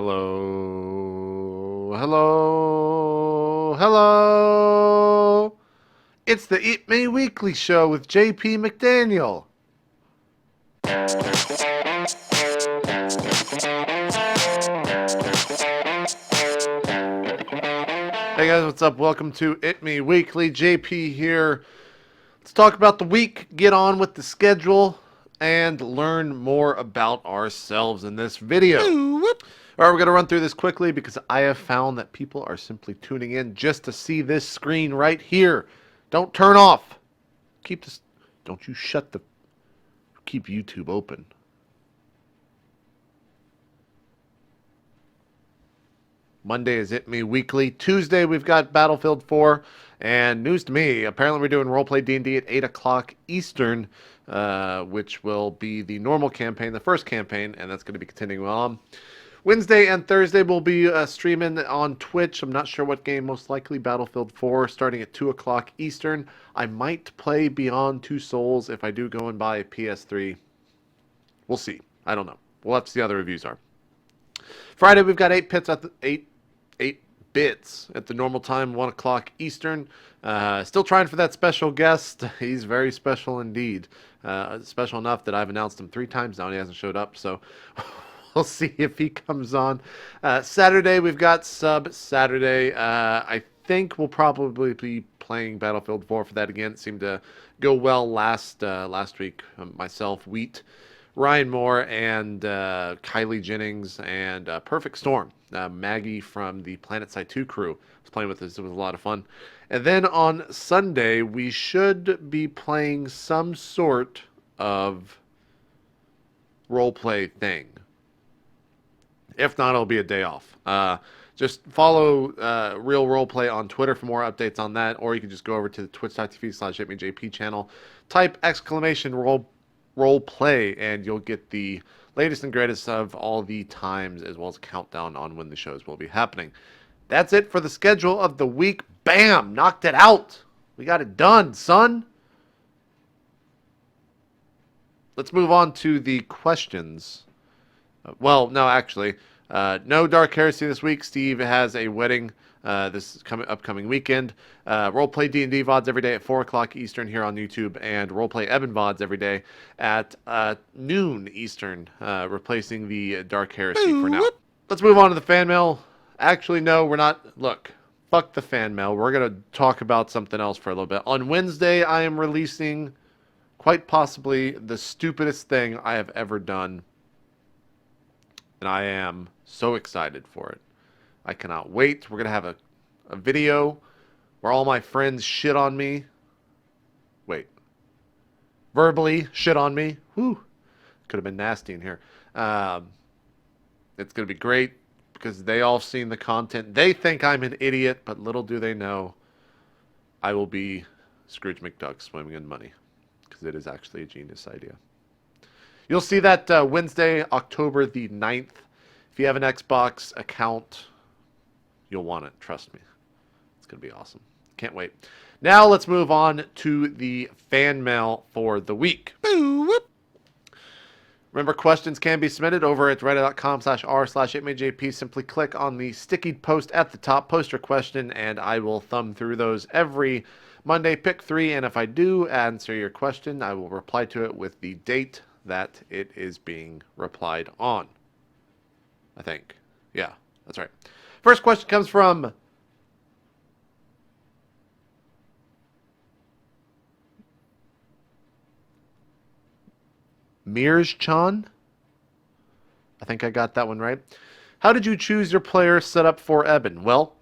Hello, hello, hello. It's the Eat Me Weekly show with JP McDaniel. Hey guys, what's up? Welcome to Eat Me Weekly. JP here. Let's talk about the week, get on with the schedule, and learn more about ourselves in this video. All right, we're going to run through this quickly because I have found that people are simply tuning in just to see this screen right here. Don't turn off. Keep this. Don't you shut the. Keep YouTube open. Monday is It Me Weekly. Tuesday we've got Battlefield 4. And news to me, apparently we're doing RollPlay D&D at 8 o'clock Eastern, which will be the normal campaign, the first campaign, and that's going to be continuing on. Wednesday and Thursday we'll be streaming on Twitch. I'm not sure what game, most likely Battlefield 4, starting at 2 o'clock Eastern. I might play Beyond Two Souls if I do go and buy a PS3. We'll see. I don't know. We'll have to see how the reviews are. Friday we've got 8 bits at the normal time, 1 o'clock Eastern. Still trying for that special guest. He's very special indeed. Special enough that I've announced him 3 times now and he hasn't showed up, so we'll see if he comes on. Saturday we've got Sub Saturday. I think we'll probably be playing Battlefield 4 for that again. It seemed to go well last week. Myself, Wheat, Ryan Moore, and Kylie Jennings, and Perfect Storm. Maggie from the PlanetSide 2 crew was playing with us. It was a lot of fun. And then on Sunday, we should be playing some sort of roleplay thing. If not, it'll be a day off. Just follow Real Roleplay on Twitter for more updates on that, or you can just go over to the twitch.tv/itmeJP channel, type !roleplay, and you'll get the latest and greatest of all the times, as well as a countdown on when the shows will be happening. That's it for the schedule of the week. Bam! Knocked it out. We got it done, son. Let's move on to the questions. Well, no, actually, no Dark Heresy this week. Steve has a wedding this upcoming weekend. Roleplay D&D VODs every day at 4 o'clock Eastern here on YouTube, and Roleplay Ehbon VODs every day at noon Eastern, replacing the Dark Heresy for now. Let's move on to the fan mail. Actually, no, we're not. Look, fuck the fan mail. We're going to talk about something else for a little bit. On Wednesday, I am releasing quite possibly the stupidest thing I have ever done, and I am so excited for it. I cannot wait. We're going to have a video where all my friends shit on me. Wait. Verbally shit on me. Whew. Could have been nasty in here. It's going to be great because they all seen the content. They think I'm an idiot, but little do they know I will be Scrooge McDuck swimming in money, because it is actually a genius idea. You'll see that Wednesday, October the 9th. If you have an Xbox account, you'll want it. Trust me. It's going to be awesome. Can't wait. Now let's move on to the fan mail for the week. Remember, questions can be submitted over at reddit.com/r/itmeJP. Simply click on the sticky post at the top, post your question, and I will thumb through those every Monday. Pick 3, and if I do answer your question, I will reply to it with the date that it is being replied on. I think. Yeah, that's right. First question comes from Mears Chan. I think I got that one right. How did you choose your player setup for Ehbon? Well,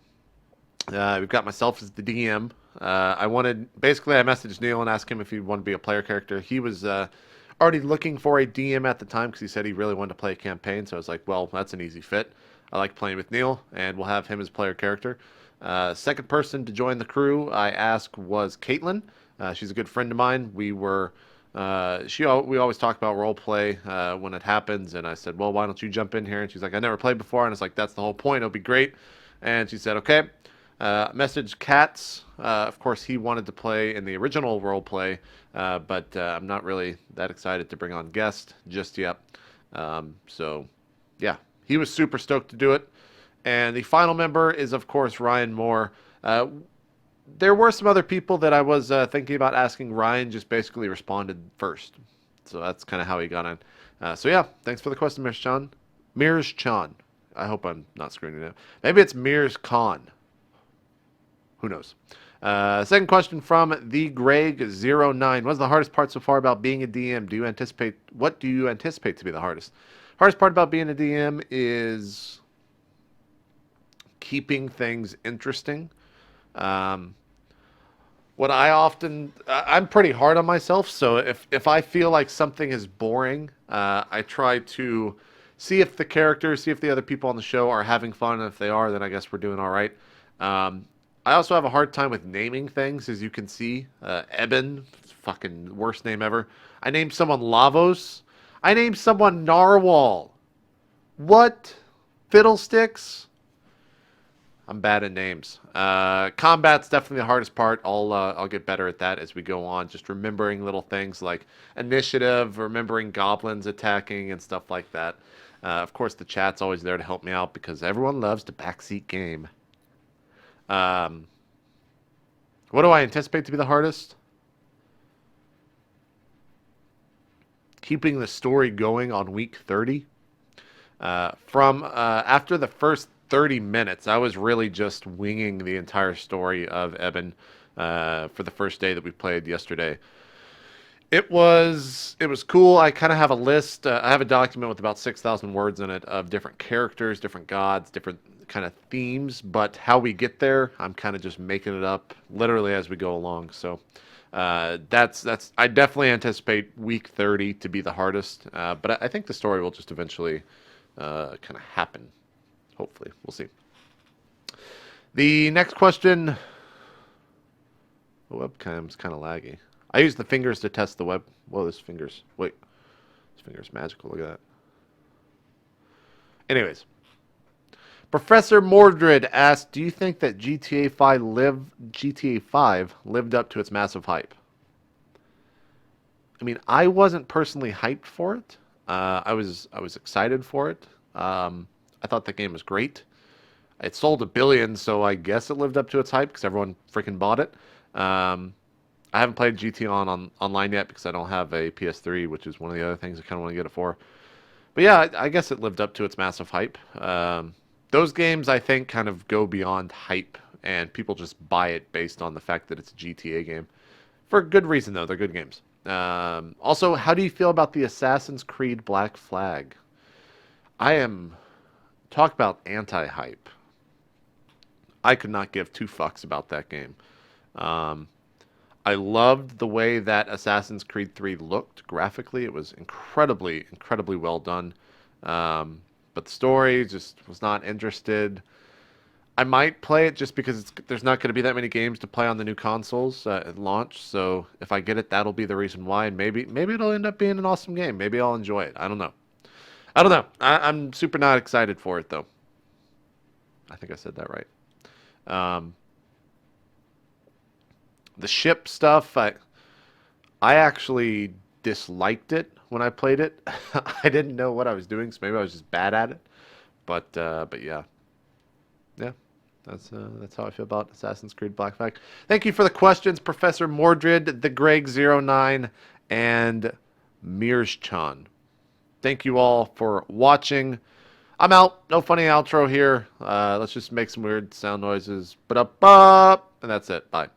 we've got myself as the DM. I messaged Neil and asked him if he'd want to be a player character. He was already looking for a DM at the time because he said he really wanted to play a campaign. So I was like, well, that's an easy fit. I like playing with Neil, and we'll have him as player character. Second person to join the crew I asked was Caitlin. She's a good friend of mine. We always talk about role play when it happens, and I said, well, why don't you jump in here? And she's like, I never played before, and it's like, that's the whole point. It'll be great. And she said, okay. Message Katz. Of course, he wanted to play in the original role play, but I'm not really that excited to bring on guests just yet. So, yeah, he was super stoked to do it. And the final member is, of course, Ryan Moore. There were some other people that I was thinking about asking. Ryan just basically responded first. So that's kind of how he got in. So yeah, thanks for the question, Mirs Chan. Mirs Chan. I hope I'm not screwing it up. Maybe it's Mirs Khan. Who knows? Second question from the Greg09. What's the hardest part so far about being a DM? What do you anticipate to be the hardest? Hardest part about being a DM is keeping things interesting. What I'm pretty hard on myself, so if I feel like something is boring, I try to see if the other people on the show are having fun, and if they are, then I guess we're doing all right. I also have a hard time with naming things, as you can see. Ehbon, fucking worst name ever. I named someone Lavos. I named someone Narwhal. What? Fiddlesticks? I'm bad at names. Combat's definitely the hardest part. I'll get better at that as we go on. Just remembering little things like initiative, remembering goblins attacking and stuff like that. Of course, the chat's always there to help me out because everyone loves to backseat game. What do I anticipate to be the hardest? Keeping the story going on week 30. After the first 30 minutes, I was really just winging the entire story of Ehbon for the first day that we played yesterday. It was cool. I kind of have a list. I have a document with about 6,000 words in it of different characters, different gods, different kind of themes. But how we get there, I'm kind of just making it up literally as we go along. So that's. I definitely anticipate week 30 to be the hardest. But I think the story will just eventually kind of happen. Hopefully, we'll see. The next question. The webcam's kind of laggy. I use the fingers to test the web. Whoa, this finger's... Wait. This finger's magical. Look at that. Anyways. Professor Mordred asked, do you think that GTA 5 lived up to its massive hype? I mean, I wasn't personally hyped for it. I was excited for it. I thought the game was great. It sold 1 billion, so I guess it lived up to its hype because everyone freaking bought it. I haven't played GT online yet because I don't have a PS3, which is one of the other things I kind of want to get it for. But yeah, I guess it lived up to its massive hype. Those games, I think, kind of go beyond hype, and people just buy it based on the fact that it's a GTA game. For good reason, though. They're good games. Also, how do you feel about the Assassin's Creed Black Flag? Talk about anti-hype. I could not give two fucks about that game. I loved the way that Assassin's Creed 3 looked graphically. It was incredibly, incredibly well done. But the story just was not interested. I might play it just because there's not going to be that many games to play on the new consoles at launch. So if I get it, that'll be the reason why. And maybe it'll end up being an awesome game. Maybe I'll enjoy it. I don't know. I'm super not excited for it, though. I think I said that right. The ship stuff, I actually disliked it when I played it. I didn't know what I was doing, so maybe I was just bad at it. But yeah, that's how I feel about Assassin's Creed Black Flag. Thank you for the questions, Professor Mordred, the Greg09, and Mirs Chan. Thank you all for watching. I'm out. No funny outro here. Let's just make some weird sound noises. But up, and that's it. Bye.